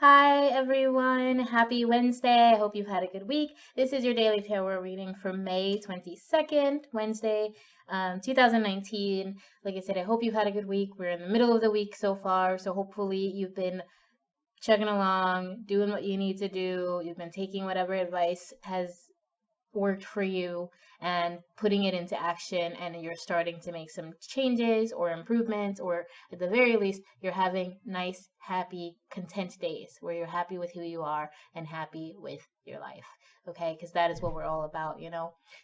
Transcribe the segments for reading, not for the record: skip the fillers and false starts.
Hi everyone, happy Wednesday. I hope you've had a good week. This is your daily tarot reading for May 22nd, Wednesday, 2019. Like I said, I hope you've had a good week. We're in the middle of the week so far, so hopefully you've been chugging along, doing what you need to do. You've been taking whatever advice has worked for you and putting it into action, and you're starting to make some changes or improvements, or at the very least you're having nice, happy, content days where you're happy with who you are and happy with your life. Okay, because that is what we're all about.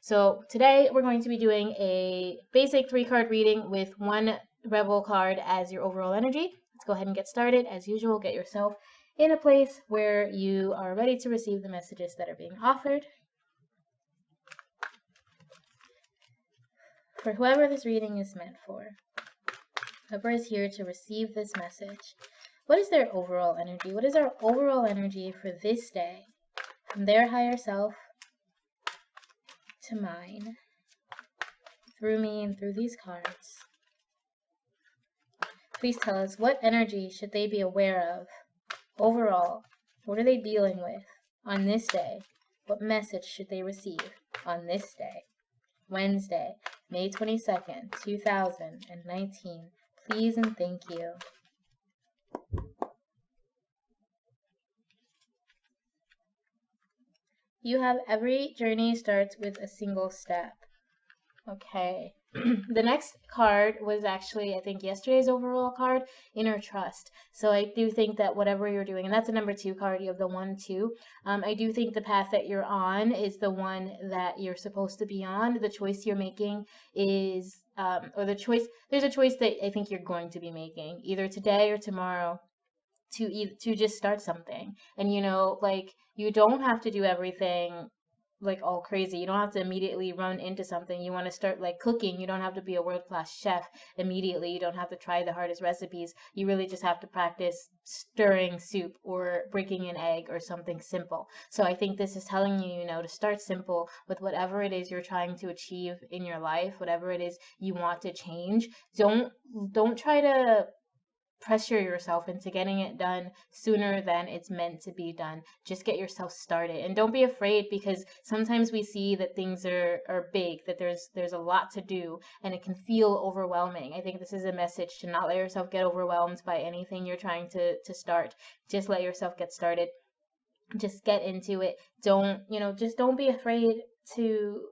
So today we're going to be doing a basic 3-card reading with one rebel card as your overall energy. Let's go ahead and get started. As usual, get yourself in a place where you are ready to receive the messages that are being offered. For whoever this reading is meant for, whoever is here to receive this message, what is their overall energy? What is our overall energy for this day? From their higher self to mine, through me and through these cards. Please tell us, what energy should they be aware of overall? What are they dealing with on this day? What message should they receive on this day? Wednesday, May 22nd, 2019. Please and thank you. You have every journey starts with a single step. Okay. The next card was actually, I think, yesterday's overall card, Inner Trust. So I do think that whatever you're doing, and that's a number 2 card, you have the 1, 2. I do think the path that you're on is the one that you're supposed to be on. The choice you're making is, there's a choice that I think you're going to be making, either today or tomorrow, to just start something. And you don't have to do everything like all crazy. You don't have to immediately run into something. You want to start like cooking. You don't have to be a world-class chef immediately. You don't have to try the hardest recipes. You really just have to practice stirring soup or breaking an egg or something simple. So I think this is telling you, to start simple with whatever it is you're trying to achieve in your life, whatever it is you want to change. Don't try to pressure yourself into getting it done sooner than it's meant to be done. Just get yourself started, and don't be afraid, because sometimes we see that things are big, that there's a lot to do, and it can feel overwhelming. I think this is a message to not let yourself get overwhelmed by anything you're trying to start. Just let yourself get started. Just get into it. Just don't be afraid to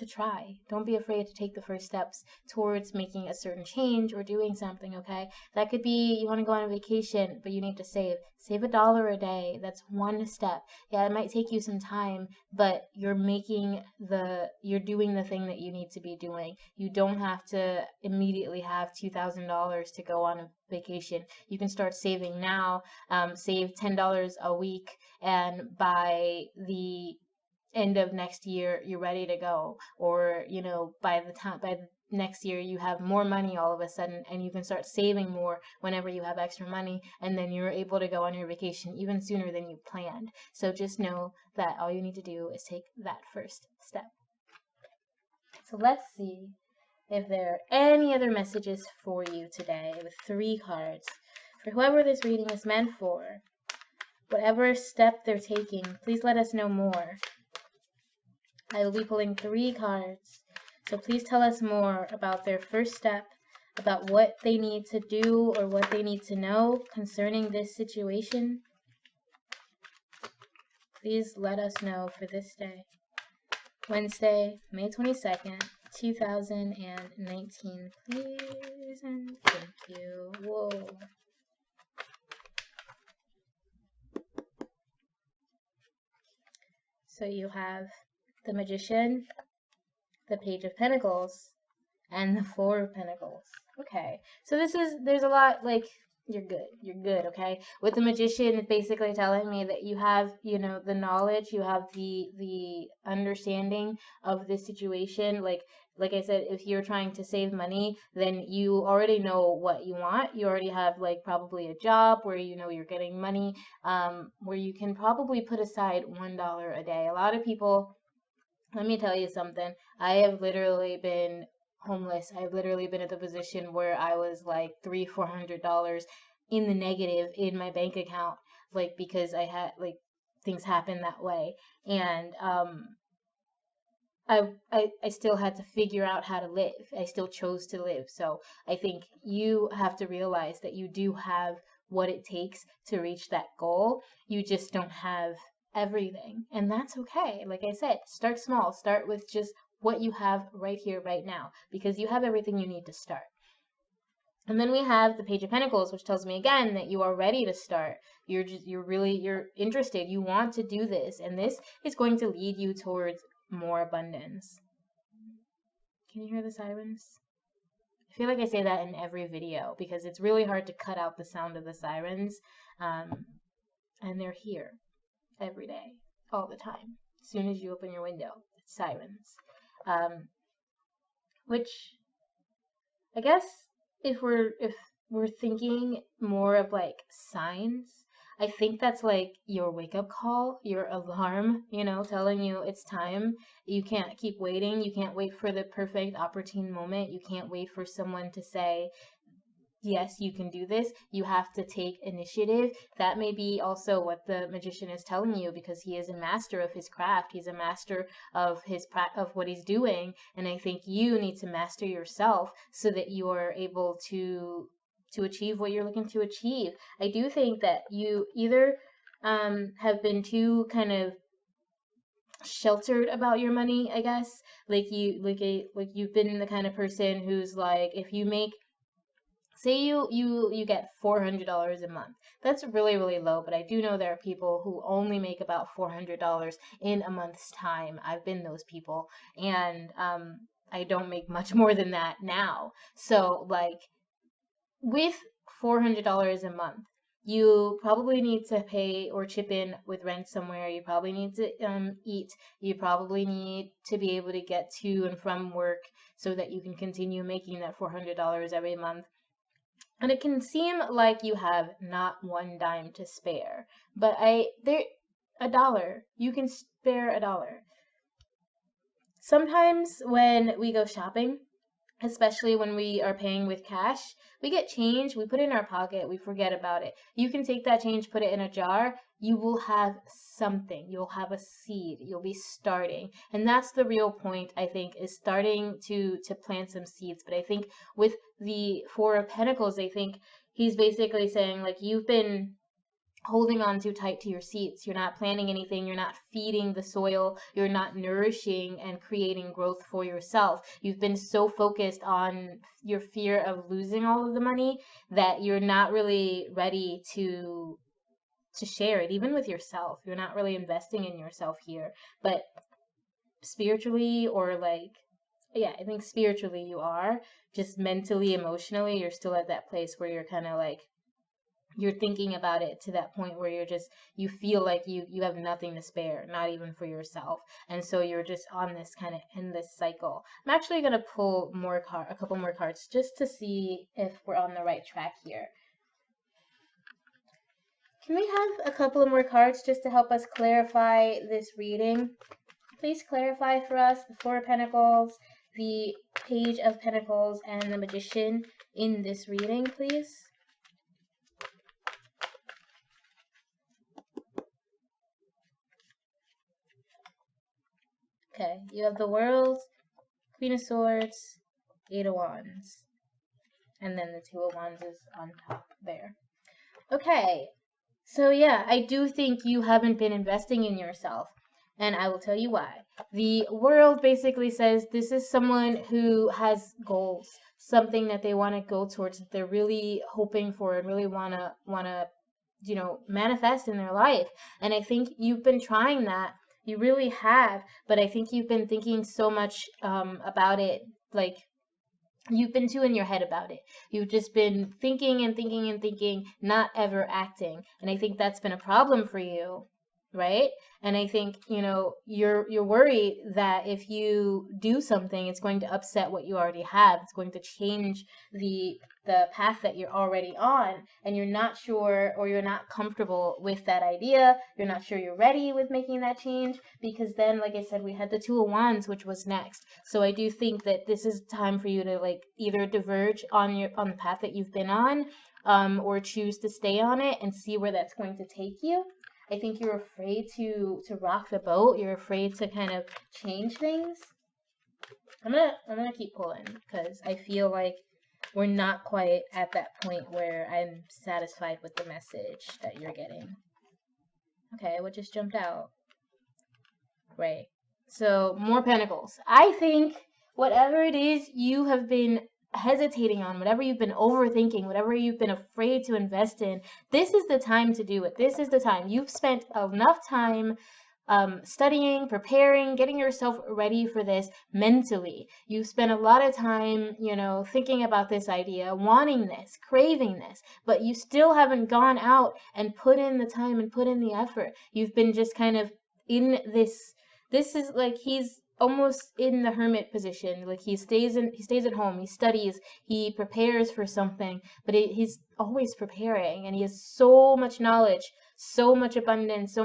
try. Don't be afraid to take the first steps towards making a certain change or doing something, okay? That could be you want to go on a vacation, but you need to save. Save $1 a day. That's one step. Yeah, it might take you some time, but you're doing the thing that you need to be doing. You don't have to immediately have $2,000 to go on a vacation. You can start saving now. Save $10 a week, and by the end of next year you're ready to go, or by the next year you have more money all of a sudden, and you can start saving more whenever you have extra money, and then you're able to go on your vacation even sooner than you planned. So just know that all you need to do is take that first step. So let's see if there are any other messages for you today with 3 cards. For whoever this reading is meant for, whatever step they're taking, please let us know more. I will be pulling 3 cards, so please tell us more about their first step, about what they need to do or what they need to know concerning this situation. Please let us know for this day. Wednesday, May 22nd, 2019. Please and thank you. Whoa. So you have the Magician, the Page of Pentacles, and the 4 of Pentacles. Okay, so there's a lot, like, you're good, okay? With the Magician, it's basically telling me that you have, the knowledge, you have the understanding of this situation. Like I said, if you're trying to save money, then you already know what you want. You already have, like, probably a job where you're getting money, where you can probably put aside $1 a day. A lot of people, let me tell you something. I have literally been homeless. I've literally been in the position where I was like $300-$400 in the negative in my bank account, like because I had like things happen that way. And I still had to figure out how to live. I still chose to live. So I think you have to realize that you do have what it takes to reach that goal. You just don't have everything. And that's okay. Like I said, start small. Start with just what you have right here, right now, because you have everything you need to start. And then we have the Page of Pentacles, which tells me again that you are ready to start. You're interested. You want to do this, and this is going to lead you towards more abundance. Can you hear the sirens? I feel like I say that in every video because it's really hard to cut out the sound of the sirens. And they're here every day, all the time. As soon as you open your window, it's sirens. Which I guess if we're thinking more of like signs, I think that's like your wake up call, your alarm, telling you it's time. You can't keep waiting. You can't wait for the perfect opportune moment. You can't wait for someone to say, yes, you can do this. You have to take initiative. That may be also what the magician is telling you, because he is a master of his craft. He's a master of of what he's doing. And I think you need to master yourself so that you are able to achieve what you're looking to achieve. I do think that you either have been too kind of sheltered about your money, I guess. Like you've been the kind of person who's like, if you make, say you get $400 a month. That's really, really low, but I do know there are people who only make about $400 in a month's time. I've been those people, and I don't make much more than that now. So like with $400 a month, you probably need to pay or chip in with rent somewhere. You probably need to eat. You probably need to be able to get to and from work so that you can continue making that $400 every month. And it can seem like you have not one dime to spare, but a dollar, you can spare a dollar. Sometimes when we go shopping, especially when we are paying with cash, we get change, we put it in our pocket, we forget about it. You can take that change, put it in a jar, you will have something. You'll have a seed. You'll be starting. And that's the real point, I think, is starting to plant some seeds. But I think with the Four of Pentacles, I think he's basically saying, like, you've been holding on too tight to your seeds. You're not planting anything. You're not feeding the soil. You're not nourishing and creating growth for yourself. You've been so focused on your fear of losing all of the money that you're not really ready to share it, even with yourself. You're not really investing in yourself here. But spiritually, or like, yeah, I think spiritually you are. Just mentally, emotionally, you're still at that place where you're kind of like, you're thinking about it to that point where you feel like you have nothing to spare, not even for yourself. And so you're just on this kind of endless cycle. I'm actually going to pull a couple more cards just to see if we're on the right track here. Can we have a couple of more cards just to help us clarify this reading? Please clarify for us the Four of Pentacles, the Page of Pentacles, and the Magician in this reading, please. Okay, you have the World, Queen of Swords, Eight of Wands, and then the Two of Wands is on top there. Okay, so yeah, I do think you haven't been investing in yourself, and I will tell you why. The World basically says this is someone who has goals, something that they want to go towards, that they're really hoping for and really want to manifest in their life. And I think you've been trying that. You really have, but I think you've been thinking so much about it, like you've been too in your head about it. You've just been thinking and thinking and thinking, not ever acting. And I think that's been a problem for you, right? And I think, you're worried that if you do something, it's going to upset what you already have. It's going to change the path that you're already on, and you're not sure, or you're not comfortable with that idea. You're not sure you're ready with making that change, because then, like I said, we had the Two of Wands, which was next. So I do think that this is time for you to like either diverge on the path that you've been on, or choose to stay on it and see where that's going to take you. I think you're afraid to rock the boat. You're afraid to kind of change things. I'm gonna keep pulling because I feel like we're not quite at that point where I'm satisfied with the message that you're getting. Okay, what just jumped out? Right. So more pentacles. I think whatever it is you have been hesitating on, whatever you've been overthinking, whatever you've been afraid to invest in, this is the time to do it. This is the time. You've spent enough time studying, preparing, getting yourself ready for this mentally. You've spent a lot of time, you know, thinking about this idea, wanting this, craving this, but you still haven't gone out and put in the time and put in the effort. You've been just kind of in this is like he's almost in the hermit position. Like he stays at home, he studies, he prepares for something, but he's always preparing, and he has so much knowledge, so much abundance,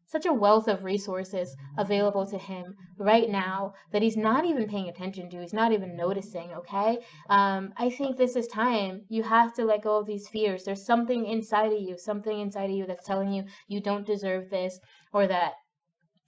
such a wealth of resources available to him right now that he's not even paying attention to. He's not even noticing, okay? I think this is time. You have to let go of these fears. There's something inside of you that's telling you you don't deserve this, or that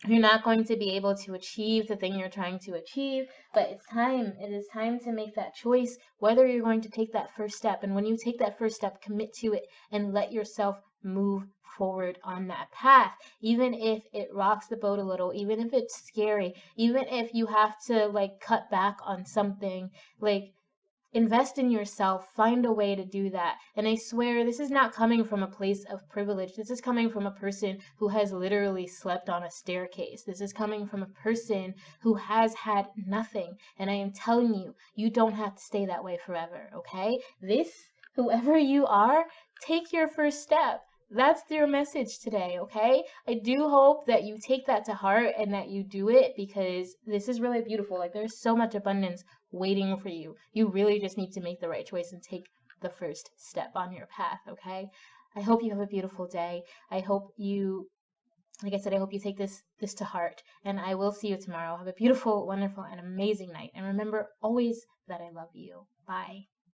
you're not going to be able to achieve the thing you're trying to achieve. But it's time. It is time to make that choice, whether you're going to take that first step. And when you take that first step, commit to it and let yourself move forward on that path, even if it rocks the boat a little, even if it's scary, even if you have to like cut back on something. Like, invest in yourself, find a way to do that. And I swear, this is not coming from a place of privilege. This is coming from a person who has literally slept on a staircase. This is coming from a person who has had nothing. And I am telling you, you don't have to stay that way forever, okay? Whoever you are, take your first step. That's your message today, okay? I do hope that you take that to heart and that you do it, because this is really beautiful. Like, there's so much abundance waiting for you. You really just need to make the right choice and take the first step on your path, okay? I hope you have a beautiful day. I hope you, like I said, I hope you take this to heart, and I will see you tomorrow. Have a beautiful, wonderful, and amazing night. And remember always that I love you. Bye.